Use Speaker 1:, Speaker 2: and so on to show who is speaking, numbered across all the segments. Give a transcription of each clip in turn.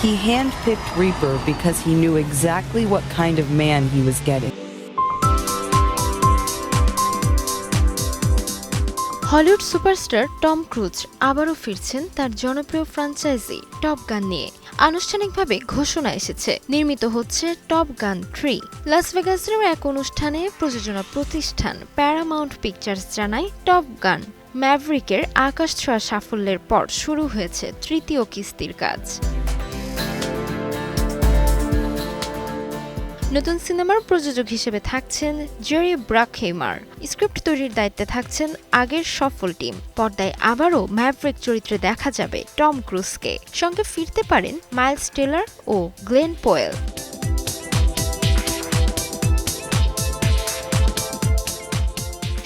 Speaker 1: He handpicked Reaper because he knew exactly what kind of man he was getting.
Speaker 2: Hollywood superstar Tom Cruise আবারও ফিরছেন তার জনপ্রিয় franchise top গান নিয়ে। আনুষ্ঠানিকভাবে ঘোষণা এসেছে, নির্মিত হচ্ছে টপ গান 3। লাস ভেগাসের এক অনুষ্ঠানে প্রযোজনা প্রতিষ্ঠান প্যারামাউন্ট পিকচার্স জানায়, টপ গান ম্যাভরিকের আকাশছোঁয়া সাফল্যের পর শুরু হয়েছে তৃতীয় কিস্তির কাজ। নতুন সিনেমার প্রযোজক হিসেবে থাকছেন জেরি ব্রাকহেইমার। স্ক্রিপ্ট তৈরির দায়িত্বে থাকছেন আগের সফল টিম। পর্দায় আবারও ম্যাভরিক চরিত্রে দেখা যাবে টম ক্রুজকে। সঙ্গে ফিরতে পারেন মাইলস টেলর ও গ্লেন পোয়েল।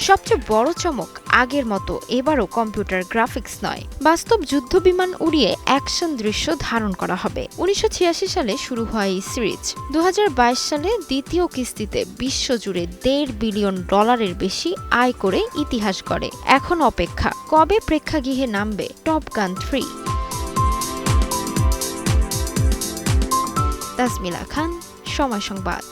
Speaker 2: সবচেয়ে বড় চমক, আগের মতো এবারও কম্পিউটার গ্রাফিক্স নয়, বাস্তব যুদ্ধবিমান উড়িয়ে অ্যাকশন দৃশ্য ধারণ করা হবে। 1986 সালে শুরু হয় এই সিরিজ। 2022 সালে দ্বিতীয় কিস্তিতে বিশ্বজুড়ে $1.5 বিলিয়ন বেশি আয় করে ইতিহাস গড়ে। এখন অপেক্ষা, কবে প্রেক্ষাগৃহে নামবে টপ গান 3। তাসমিলা খান, সময় সংবাদ।